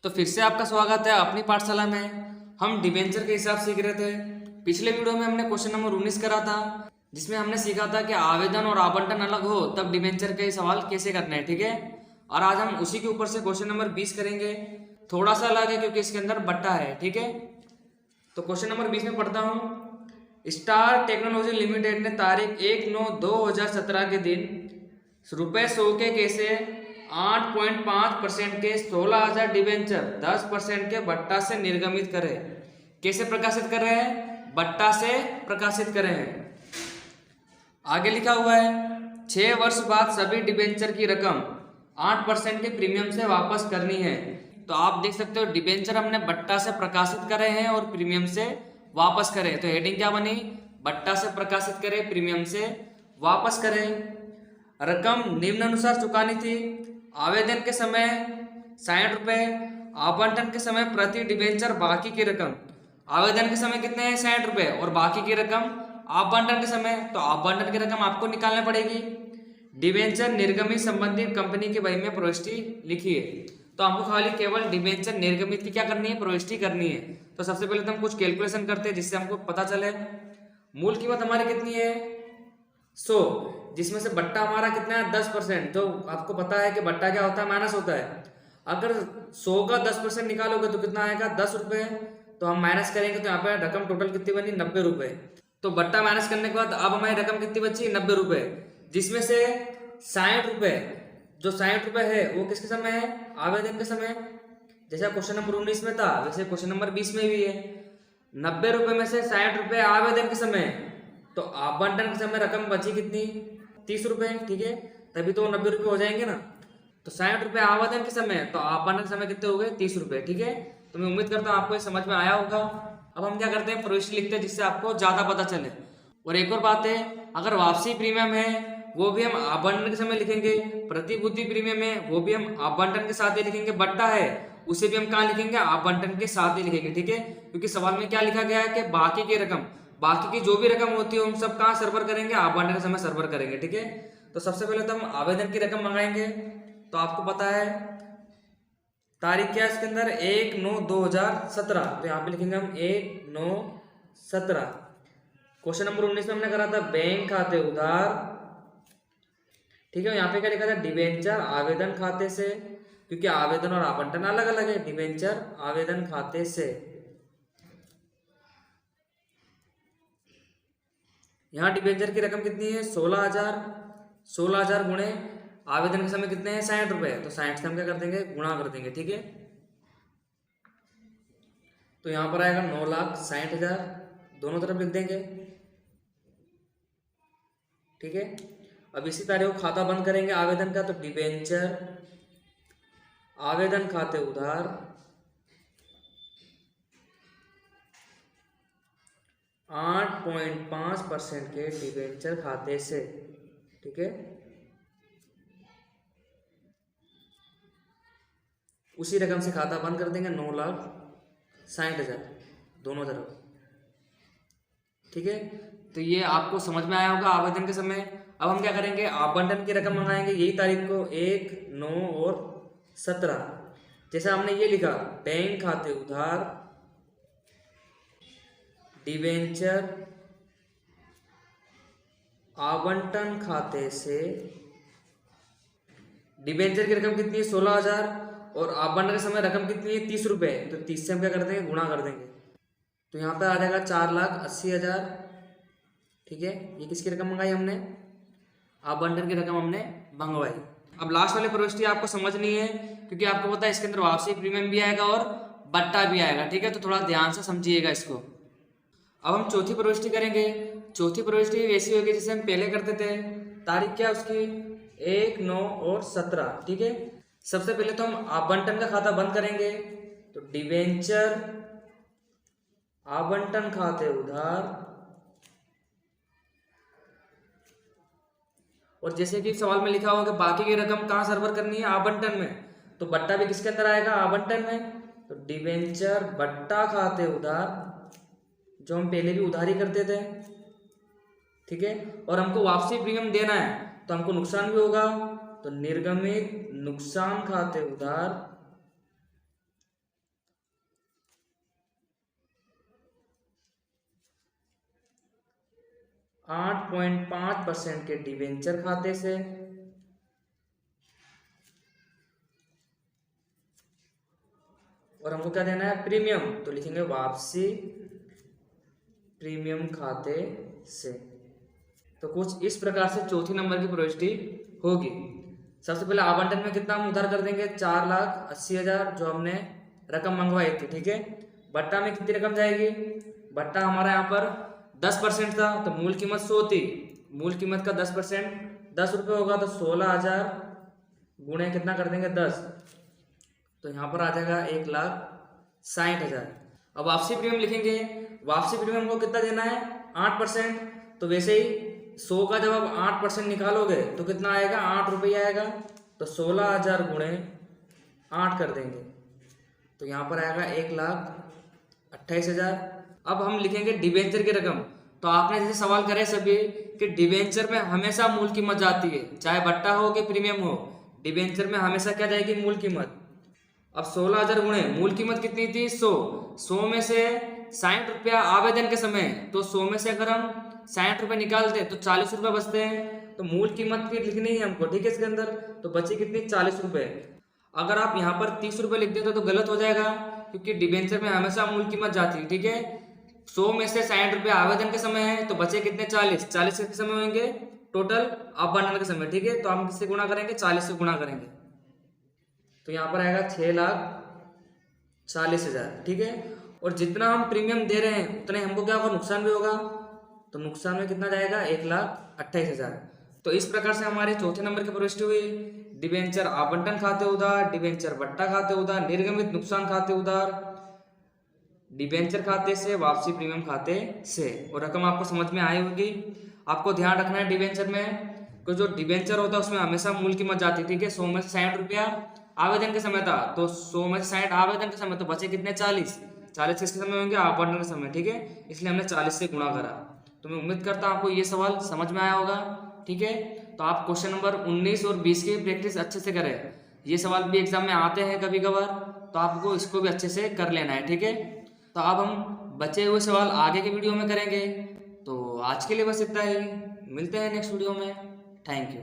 तो फिर से आपका स्वागत है अपनी पाठशाला में। हम डिबेंचर के हिसाब सीख रहे थे। पिछले वीडियो में हमने क्वेश्चन नंबर 19 करा था, जिसमें हमने सीखा था कि आवेदन और आवंटन अलग हो तब डिबेंचर के सवाल कैसे करने हैं। ठीक है, और आज हम उसी के ऊपर से क्वेश्चन नंबर 20 करेंगे। थोड़ा सा अलग है क्योंकि इसके अंदर बट्टा है। ठीक है, तो क्वेश्चन नंबर 20 में पढ़ता हूँ। स्टार टेक्नोलॉजी लिमिटेड ने तारीख 1/9/2017 के दिन ₹100 के कैसे 8.5% के 16,000 डिबेंचर 10% के बट्टा से निर्गमित करे। कैसे प्रकाशित कर रहे हैं? बट्टा से प्रकाशित कर रहे हैं। आगे लिखा हुआ है 6 वर्ष बाद सभी डिबेंचर की रकम 8% के प्रीमियम से वापस करनी है। तो आप देख सकते हो डिबेंचर हमने बट्टा से प्रकाशित करे हैं और प्रीमियम से वापस करे। तो हेडिंग क्या बनी? बट्टा से प्रकाशित करे, प्रीमियम से वापस करे। रकम निम्नानुसार चुकानी थी। आवेदन के समय 60 रुपये, आवंटन के समय प्रति डिबेंचर बाकी की रकम। आवेदन के समय कितने हैं? 60 रुपये, और बाकी की रकम आवंटन के समय। तो आवंटन की रकम आपको निकालना पड़ेगी। डिबेंचर निर्गमित संबंधित कंपनी की बही में प्रविष्टि लिखिए। तो हमको खाली केवल डिबेंचर निर्गमित की क्या करनी है? प्रविष्टि करनी है। तो सबसे पहले तो हम कुछ कैलकुलेशन करते हैं जिससे हमको पता चले। मूल कीमत हमारी कितनी है? 100, जिसमें से बट्टा हमारा कितना है? 10%। तो आपको पता है कि बट्टा क्या होता है? माइनस होता है। अगर 100 का 10% निकालोगे तो कितना आएगा? 10 रुपये। तो हम माइनस करेंगे तो यहाँ पे रकम टोटल कितनी बनी? 90 रुपये। तो बट्टा माइनस करने के बाद अब हमारी रकम कितनी बची? 90 रुपये, जिसमें से 60 रुपये, जो 60 रुपये है वो किसके समय है? आवेदन के समय। जैसा क्वेश्चन नंबर 19 में था वैसे क्वेश्चन नंबर 20 में भी है। 90 रुपये में से 60 रुपये आवेदन के समय, तो आवंटन के समय रकम बची कितनी? 30 रुपये। ठीक है, तभी तो 90 रुपये हो जाएंगे ना। तो 60 रुपये आवेदन के समय, तो आवंटन के समय कितने हो गए? 30 रुपये। ठीक है, तो मैं उम्मीद करता हूँ आपको ये समझ में आया होगा। अब हम क्या करते हैं? प्रविष्टि लिखते हैं जिससे आपको ज्यादा पता चले। और एक और बात है, अगर वापसी प्रीमियम है वो भी हम आवंटन के समय लिखेंगे, प्रतिभूति प्रीमियम है वो भी हम आवंटन के साथ ही लिखेंगे, बट्टा है उसे भी हम कहाँ लिखेंगे? आवंटन के साथ ही लिखेंगे। ठीक है, क्योंकि सवाल में क्या लिखा गया है कि बाकी की रकम, बाकी की जो भी रकम होती है हम सब कहाँ सर्वर करेंगे? आवंटन के समय सर्वर करेंगे। ठीक है, तो सबसे पहले तो हम आवेदन की रकम मंगाएंगे। तो आपको पता है तारीख क्या है इसके अंदर? 1/9/2017। तो यहाँ पे लिखेंगे हम 1/9/17। क्वेश्चन नंबर 19 में हमने करा था बैंक खाते उधार। ठीक है, यहाँ पे क्या लिखा था? डिबेंचर आवेदन खाते से, क्योंकि आवेदन और आवंटन अलग अलग है। डिबेंचर आवेदन खाते से। यहाँ डिबेंचर की रकम कितनी है? 16,000। 16,000 गुणे आवेदन के समय कितने हैं? 60 रुपये। तो 60 से हम क्या कर देंगे? गुणा कर देंगे। ठीक है, तो यहाँ पर आएगा 9,60,000, दोनों तरफ लिख देंगे। ठीक है, अब इसी तारीख को खाता बंद करेंगे आवेदन का। तो डिबेंचर आवेदन खाते उधार 8.5% के डिबेंचर खाते से। ठीक है, उसी रकम से खाता बंद कर देंगे 9,60,000 दोनों तरफ। ठीक है, तो ये आपको समझ में आया होगा आवेदन के समय। अब हम क्या करेंगे? आवंटन की रकम मंगाएंगे यही तारीख को 1/9/17। जैसे हमने ये लिखा बैंक खाते उधार डिबेंचर आवंटन खाते से। डिबेंचर की रकम कितनी है? 16,000, और आवंटन के समय रकम कितनी है? 30 रुपये। तो 30 से हम क्या कर देंगे? गुणा कर देंगे। तो यहाँ पे आ जाएगा 4,80,000। ठीक है, ये किसकी रकम मंगाई हमने? आवंटन की रकम हमने मंगवाई। अब लास्ट वाली प्रविष्टि आपको समझनी है, क्योंकि आपको पता है इसके अंदर वापसी प्रीमियम भी आएगा और बट्टा भी आएगा। ठीक है, तो थोड़ा ध्यान से समझिएगा इसको। अब हम चौथी प्रविष्टि करेंगे। चौथी प्रविष्टि वैसी होगी जैसे हम पहले करते थे। तारीख क्या उसकी? 1/9/17। ठीक है, सबसे पहले तो हम आवंटन का खाता बंद करेंगे। तो डिबेंचर आवंटन खाते उधार, और जैसे कि सवाल में लिखा होगा बाकी की रकम कहाँ सर्वर करनी है? आवंटन में। तो बट्टा भी किसके अंदर आएगा? आवंटन में। तो डिबेंचर बट्टा खाते उधार, जो हम पहले भी उधारी करते थे। ठीक है, और हमको वापसी प्रीमियम देना है तो हमको नुकसान भी होगा। तो निर्गमित नुकसान खाते उधार 8.5% के डिबेंचर खाते से और हमको क्या देना है, प्रीमियम, तो लिखेंगे वापसी प्रीमियम खाते से। तो कुछ इस प्रकार से चौथी नंबर की प्रविष्टि होगी। सबसे पहले आवंटन में कितना हम उधार कर देंगे, 4,80,000 जो हमने रकम मंगवाई थी, ठीक है। बट्टा में कितनी रकम जाएगी, बट्टा हमारा यहाँ पर 10% था, तो मूल कीमत 100 थी, मूल कीमत का 10% 10 रुपये होगा, तो 16,000 गुणे कितना कर देंगे 10, तो यहाँ पर आ जाएगा 1,60,000। अब वापसी प्रीमियम लिखेंगे, वापसी प्रीमियम हमको कितना देना है, 8%, तो वैसे ही 100 का जब आप 8% निकालोगे तो कितना आएगा, 8 रुपये आएगा, तो 16,000 गुणे 8 कर देंगे, तो यहाँ पर आएगा 1,28,000। अब हम लिखेंगे डिबेंचर की रकम। तो आपने जैसे सवाल करे सभी कि डिबेंचर में हमेशा मूल कीमत जाती है, चाहे बट्टा हो कि प्रीमियम हो, डिबेंचर में हमेशा क्या जाएगी, मूल कीमत। अब 16,000 गुणे मूल कीमत कितनी थी, 100 में से 60 रुपया आवेदन के समय, तो 100 में से अगर हम 60 रुपये निकालते तो 40 रुपये बचते हैं, तो मूल कीमत भी लिखनी है हमको, ठीक है, इसके अंदर। तो बची कितनी, 40 रुपये। अगर आप यहाँ पर 30 रुपये लिख देते तो गलत हो जाएगा, क्योंकि डिबेंचर में हमेशा मूल कीमत जाती है, ठीक है। 100 में से 60 रुपये आवेदन के समय है, तो बचे कितने, 40 के समय होंगे टोटल आवंटन के समय, ठीक है। तो हम किससे गुणा करेंगे, 40 से गुणा करेंगे, तो यहाँ पर आएगा 6,40,000, ठीक है। और जितना हम प्रीमियम दे रहे हैं उतने हमको क्या होगा, नुकसान भी होगा, तो नुकसान में कितना जाएगा, 1,28,000। तो इस प्रकार से हमारे चौथे नंबर की प्रविष्टि हुई, डिबेंचर आवंटन खाते उधार, डिबेंचर बट्टा खाते उधार, निर्गमित नुकसान खाते उधार, डिबेंचर खाते से, वापसी प्रीमियम खाते से। और रकम आपको समझ में आई होगी। आपको ध्यान रखना है डिबेंचर में, तो जो डिबेंचर होता है उसमें हमेशा मूल कीमत जाती है, ठीक है। 100 में से 60 रुपया आवेदन के समय था, तो 100 में से 60 आवेदन के समय, तो बचे कितने, 40 किसके समय होंगे, आवंटन के समय, ठीक है। इसलिए हमने 40 से गुणा करा। तो मैं उम्मीद करता हूँ आपको ये सवाल समझ में आया होगा, ठीक है। तो आप क्वेश्चन नंबर 19 और 20 की प्रैक्टिस अच्छे से करें, ये सवाल भी एग्जाम में आते हैं कभी कभार, तो आपको इसको भी अच्छे से कर लेना है, ठीक है। तो अब हम बचे हुए सवाल आगे के वीडियो में करेंगे। तो आज के लिए बस इतना ही, मिलते हैं नेक्स्ट वीडियो में। Thank you.